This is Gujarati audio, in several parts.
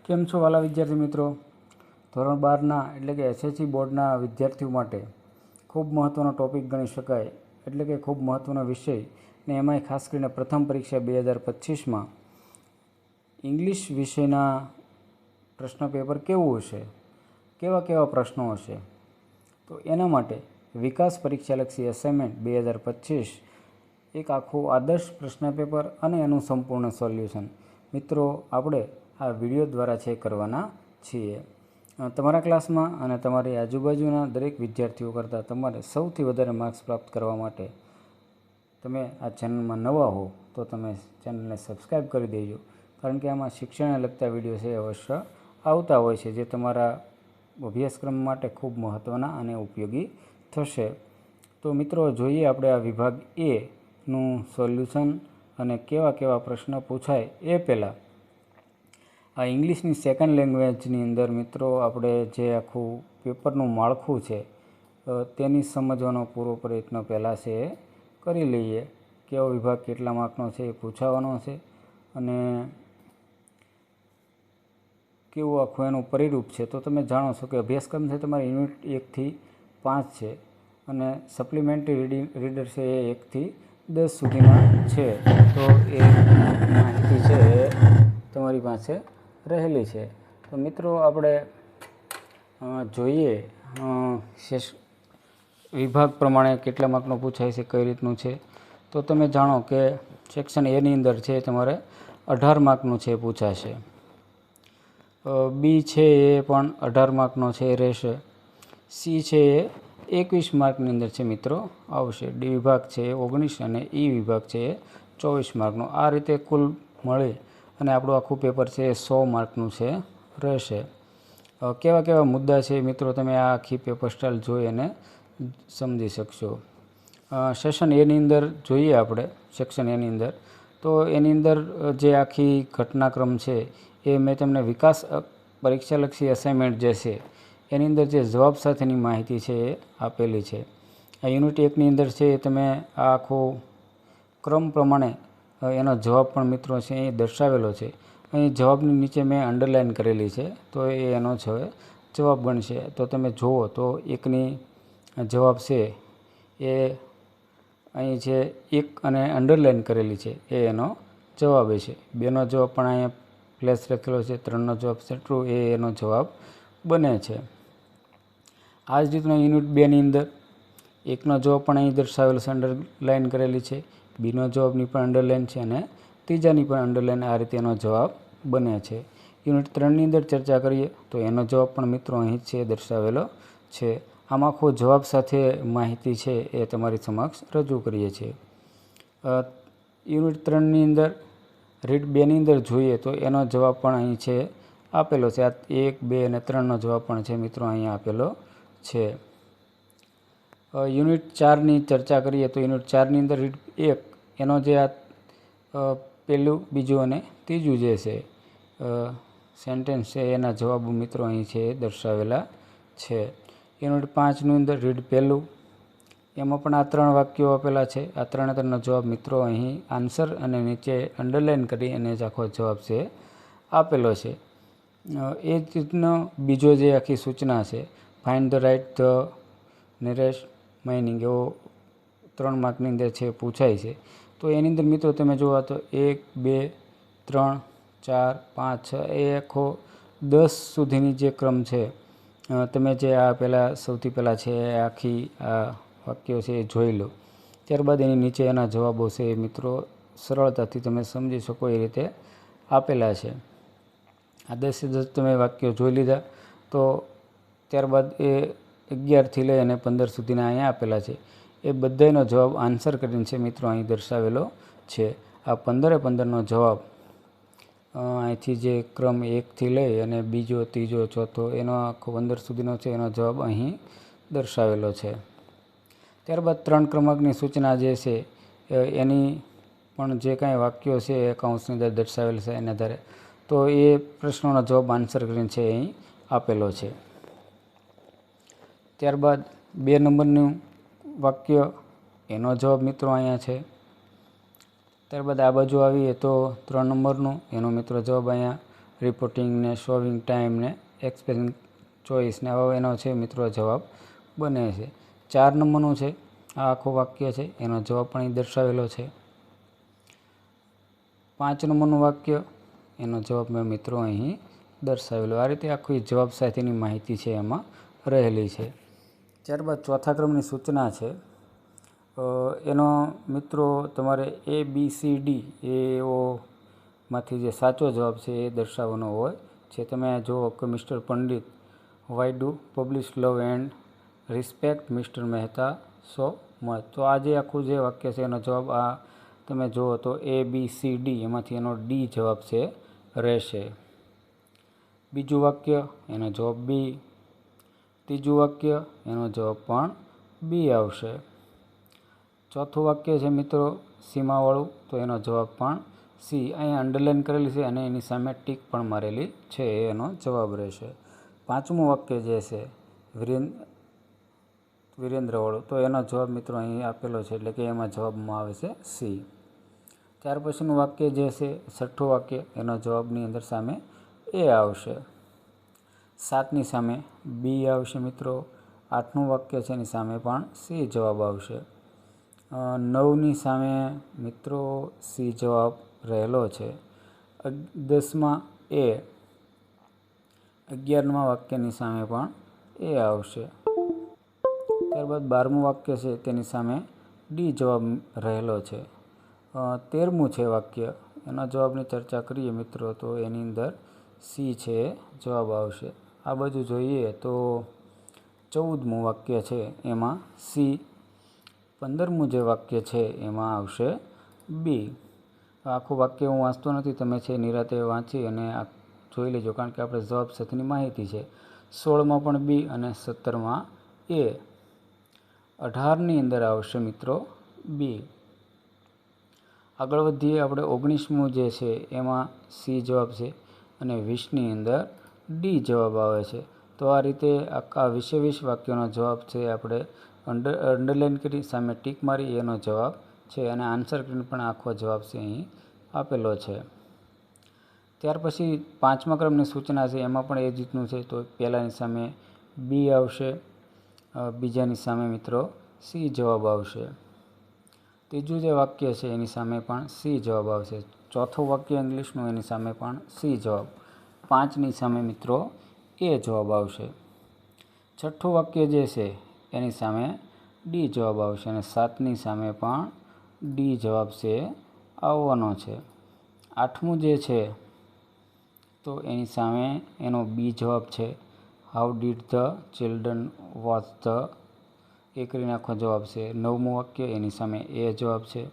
કેમ છો વાલા વિદ્યાર્થી મિત્રો? ધોરણ 12ના એટલે કે એસએસસી બોર્ડના વિદ્યાર્થીઓ માટે ખૂબ મહત્ત્વનો ટૉપિક ગણી શકાય, એટલે કે ખૂબ મહત્ત્વનો વિષય, ને એમાંય ખાસ કરીને પ્રથમ પરીક્ષા 2025માં ઇંગ્લિશ વિષયના પ્રશ્ન પેપર કેવું હશે, કેવા કેવા પ્રશ્નો હશે. તો એના માટે વિકાસ પરીક્ષાલક્ષી એસાઇનમેન્ટ 2025 એક આખું આદર્શ પ્રશ્ન પેપર અને એનું સંપૂર્ણ સોલ્યુશન મિત્રો આપણે આ વિડીયો દ્વારા ચેક કરવાના છીએ. તમારા ક્લાસમાં અને તમારી આજુબાજુના દરેક વિદ્યાર્થીઓ કરતાં તમારે સૌથી વધારે માર્ક્સ પ્રાપ્ત કરવા માટે તમે આ ચેનલમાં નવા હો તો તમે ચેનલને સબસ્ક્રાઈબ કરી દેજો, કારણ કે આમાં શિક્ષણને લગતા વિડીયો છે અવશ્ય આવતા હોય છે જે તમારા અભ્યાસક્રમ માટે ખૂબ મહત્ત્વના અને ઉપયોગી થશે. તો મિત્રો જોઈએ આપણે આ વિભાગ એનું સોલ્યુશન અને કેવા કેવા પ્રશ્ન પૂછાય એ પહેલાં આ ઇંગ્લિશની સેકન્ડ લેંગ્વેજની અંદર મિત્રો આપણે જે આખું પેપરનું માળખું છે તેની સમજવાનો પૂરો પ્રયત્ન પહેલાં છે એ કરી લઈએ. કેવો વિભાગ કેટલા માર્કનો છે એ પૂછાવાનો છે અને કેવું આખું એનું પરિરૂપ છે. તો તમે જાણો છો કે અભ્યાસક્રમ છે તમારે યુનિટ 1થી 5 છે અને સપ્લિમેન્ટરી રીડર છે એ 1થી 10 સુધીમાં છે. તો એ માહિતી છે એ તમારી પાસે રહેલી છે. તો મિત્રો આપણે જોઈએ વિભાગ પ્રમાણે કેટલા માર્કનો પૂછાય છે, કઈ રીતનું છે. તો તમે જાણો કે સેક્શન એની અંદર છે તમારે 18 માર્કનું છે પૂછાશે. બી છે એ પણ 18 માર્કનો છે રહેશે. સી છે એ 21 માર્કની અંદર છે મિત્રો આવશે. ડી વિભાગ છે એ 19 અને ઈ વિભાગ છે એ 24 માર્કનો. આ રીતે કુલ મળી અને આપણું આખું પેપર છે એ 100 માર્કનું છે રહેશે. કેવા કેવા મુદ્દા છે મિત્રો તમે આ આખી પેપર સ્ટાઇલ જોઈ અને સમજી શકશો. સેશન એની અંદર જોઈએ આપણે સેક્શન એની અંદર તો એની અંદર જે આખી ઘટનાક્રમ છે એ મેં તમને વિકાસ પરીક્ષાલક્ષી અસાઇનમેન્ટ જે છે એની અંદર જે જવાબ સાથેની માહિતી છે એ આપેલી છે. આ યુનિટ 1ની અંદર છે એ તમે આ આખો ક્રમ પ્રમાણે એનો જવાબ પણ મિત્રો છે એ દર્શાવેલો છે. અહીં જવાબની નીચે મેં અંડરલાઇન કરેલી છે તો એ એનો છે જવાબ બનશે. તો તમે જુઓ તો એકની જવાબ છે એ અહીં છે 1 અને અંડરલાઇન કરેલી છે એ એનો જવાબ છે. 2નો જવાબ પણ અહીંયા પ્લેસ લખેલો છે. 3નો જવાબ છે ટ્રુ એ એનો જવાબ બને છે. આ જ રીતનો યુનિટ 2ની અંદર 1નો જવાબ પણ અહીં દર્શાવેલો છે, અંડરલાઇન કરેલી છે. બીનો જવાબની પણ અંડરલાઇન છે અને ત્રીજાની પણ અંડરલાઇન. આ રીતે એનો જવાબ બને છે. યુનિટ 3ની અંદર ચર્ચા કરીએ તો એનો જવાબ પણ મિત્રો અહીં છે દર્શાવેલો છે. આમ આખો જવાબ સાથે માહિતી છે એ તમારી સમક્ષ રજૂ કરીએ છીએ. યુનિટ 3ની અંદર રીડ 2ની અંદર જોઈએ તો એનો જવાબ પણ અહીં છે આપેલો છે. આ 1, 2 અને 3નો જવાબ પણ છે મિત્રો અહીં આપેલો છે. યુનિટ 4ની ચર્ચા કરીએ તો યુનિટ 4ની અંદર રીડ 1 એનો જે આ પહેલું, બીજું અને ત્રીજું જે છે સેન્ટેન્સ છે એના જવાબો મિત્રો અહીં છે દર્શાવેલા છે. યુનિટ 5ની અંદર રીડ પહેલું એમાં પણ આ 3 વાક્યો આપેલા છે. આ 3નો જવાબ મિત્રો અહીં આન્સર અને નીચે અંડરલાઇન કરી અને જ આખો જવાબ છે આપેલો છે. એ જ રીતનો બીજો જે આખી સૂચના છે find the write the nearest mining એવો 3 માર્કની અંદર છે પૂછાય છે. તો એની અંદર મિત્રો તમે જોવા તો 1, 2, 3, 4, 5, 6 એ આખો 10 સુધીની જે ક્રમ છે તમે જે આ પહેલાં સૌથી પહેલાં છે આખી આ વાક્યો છે એ જોઈ લો. ત્યારબાદ એની નીચે એના જવાબો છે એ મિત્રો સરળતાથી તમે સમજી શકો એ રીતે આપેલા છે. આ 10 તમે વાક્યો જોઈ લીધા તો ત્યારબાદ એ 11થી લઈ અને 15 સુધીના અહીંયા આપેલા છે. એ બધાનો જવાબ આન્સર કરીને છે મિત્રો અહીં દર્શાવેલો છે. આ 15નો જવાબ અહીંથી જે ક્રમ 1થી લઈ અને બીજો, ત્રીજો, ચોથો એનો આખો 15 સુધીનો છે એનો જવાબ અહીં દર્શાવેલો છે. ત્યારબાદ 3 ક્રમાંકની સૂચના જે છે એની પણ જે કાંઈ વાક્યો છે એ કૌંસની અંદર દર્શાવેલ છે એના આધારે તો એ પ્રશ્નોનો જવાબ આન્સર કરીને છે અહીં આપેલો છે. ત્યારબાદ 2 નંબરનું વાક્ય એનો જવાબ મિત્રો અહીંયા છે. ત્યારબાદ આ બાજુ આવીએ તો 3 નંબરનું એનો મિત્રો જવાબ અહીંયા રિપોર્ટિંગ ને શોવિંગ ટાઈમ ને એક્સપ્રેસિંગ ચોઈસ ને હવે એનો છે મિત્રો જવાબ બને છે. 4 નંબરનું છે આ આખું વાક્ય છે, એનો જવાબ પણ અહીં દર્શાવેલો છે. 5 નંબરનું વાક્ય, એનો જવાબ મેં મિત્રો અહીં દર્શાવેલો. આ રીતે આખી જવાબ સાથેની માહિતી છે એમાં રહેલી છે. ત્યારબાદ ચોથા ક્રમની સૂચના છે. એનો મિત્રો તમારે ABCD એઓમાંથી જે સાચો જવાબ છે એ દર્શાવવાનો હોય છે. તમે જુઓ કે mister Pandit, why do publish love and respect mister Mehta so much. તો આ જે આખું જે વાક્ય છે એનો જવાબ આ તમે જુઓ તો ABCD એમાંથી એનો ડી જવાબ છે રહેશે. બીજું વાક્ય, એનો જવાબ બી. ત્રીજું વાક્ય, એનો જવાબ પણ બી આવશે. ચોથું વાક્ય છે મિત્રો સીમાવાળું, તો એનો જવાબ પણ સી. અહીંયા અંડરલાઇન કરેલી છે અને એની સામે ટીક પણ મારેલી છે, એનો જવાબ રહેશે. પાંચમું વાક્ય જે છે વિરેન્દ્રવાળું, તો એનો જવાબ મિત્રો અહીં આપેલો છે, એટલે કે એમાં જવાબમાં આવે છે સી. ત્યાર પછીનું વાક્ય જે છે છઠ્ઠું વાક્ય, એનો જવાબની અંદર સામે એ આવશે. 7ની સામે બી આવશે મિત્રો. 8નું વાક્ય છે એની સામે પણ સી જવાબ આવશે. 9ની સામે મિત્રો સી જવાબ રહેલો છે. 10માં એ. 11મા વાક્યની સામે પણ એ આવશે. ત્યારબાદ 12મું વાક્ય છે તેની સામે ડી જવાબ રહેલો છે. 13મું છે વાક્ય, એના જવાબની ચર્ચા કરીએ મિત્રો તો એની અંદર સી છે જવાબ આવશે. આ બાજુ જોઈએ તો 14મું વાક્ય છે એમાં સી. 15મું જે વાક્ય છે એમાં આવશે બી. આખું વાક્ય હું વાંચતો નથી, તમે છે નિરાતે વાંચી અને આ જોઈ લેજો, કારણ કે આપણે જવાબ સાથેની માહિતી છે. 16માં પણ બી અને 17માં એ. 18ની અંદર આવશે મિત્રો બી. આગળ વધીએ આપણે 19મું જે છે એમાં સી જવાબ છે અને 20ની અંદર ડી જવાબ આવે છે. તો આ રીતે આખા 20 વાક્યોનો જવાબ છે આપણે અંડરલાઇન કરી સામે ટીક મારી એનો જવાબ છે, અને આન્સર કરીને પણ આખો જવાબ છે અહીં આપેલો છે. ત્યાર પછી 5મા ક્રમની સૂચના છે, એમાં પણ એ જ રીતનું છે. તો પહેલાંની સામે બી આવશે, બીજાની સામે મિત્રો સી જવાબ આવશે. ત્રીજું જે વાક્ય છે એની સામે પણ સી જવાબ આવશે. ચોથું વાક્ય ઇંગ્લિશનું, એની સામે પણ સી જવાબ. 5ની સામે મિત્રો એ જવાબ આવશે. છઠ્ઠું વાક્ય જે છે એની સામે ડી જવાબ આવશે અને 7ની સામે પણ ડી જવાબ છે આવવાનો છે. 8મું જે છે તો એની સામે એનો બી જવાબ છે. How did the children watch the, એ કરીને આખો જવાબ છે. 9મું વાક્ય, એની સામે એ જવાબ છે.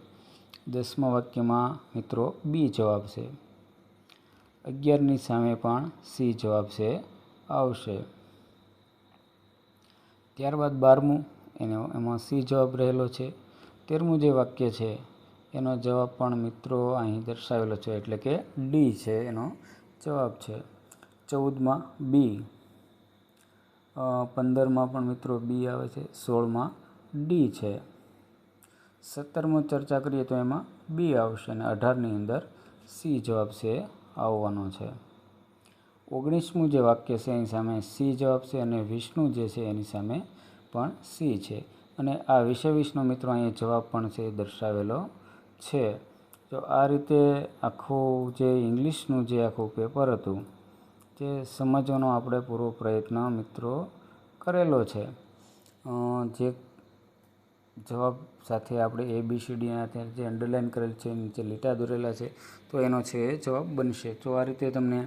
10મા વાક્યમાં મિત્રો બી જવાબ છે. 11ની સામે પણ સી જવાબ છે આવશે. ત્યારબાદ 12મું, એમાં સી જવાબ રહેલો છે. 13મું જે વાક્ય છે એનો જવાબ પણ મિત્રો અહીં દર્શાવેલો છે, એટલે કે ડી છે એનો જવાબ છે. 14માં બી. 15માં પણ મિત્રો બી આવે છે. 16માં ડી છે. 17મું ચર્ચા કરીએ તો એમાં બી આવશે અને 18ની અંદર સી જવાબ છે આવવાનો છે. 19મું જે વાક્ય છે એની સામે સી જવાબ છે અને 20નું જે છે એની સામે પણ સી છે, અને આ 20નો મિત્રો અહીંયા જવાબ પણ છે દર્શાવેલો છે. તો આ રીતે આખું જે ઇંગ્લિશનું જે આખું પેપર હતું તે સમજવાનો આપણે પૂરો પ્રયત્ન મિત્રો કરેલો છે. જે જવાબ સાથે આપણે ABCDના જે અંડરલાઇન કરેલ છે, નીચે લીટા દોરેલા છે, તો એનો છે એ જવાબ બનશે. તો આ રીતે તમને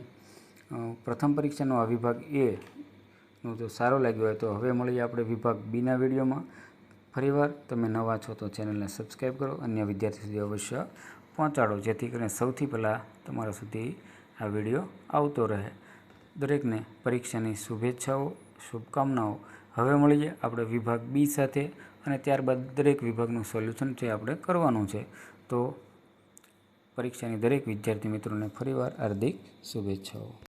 પ્રથમ પરીક્ષાનો આ વિભાગ એનું જો સારો લાગ્યો હોય તો હવે મળીએ આપણે વિભાગ બીના વિડીયોમાં. ફરીવાર તમે નવા છો તો ચેનલને સબસ્ક્રાઈબ કરો, અન્ય વિદ્યાર્થી સુધી અવશ્ય પહોંચાડો, જેથી કરીને સૌથી પહેલાં તમારા સુધી આ વિડીયો આવતો રહે. દરેકને પરીક્ષાની શુભેચ્છાઓ, શુભકામનાઓ. હવે મળીએ આપણે વિભાગ બી સાથે, અને ત્યારબાદ દરેક વિભાગનું સોલ્યુશન છે આપણે કરવાનું છે. તો પરીક્ષાની દરેક વિદ્યાર્થી મિત્રોને ફરીવાર હાર્દિક શુભેચ્છાઓ.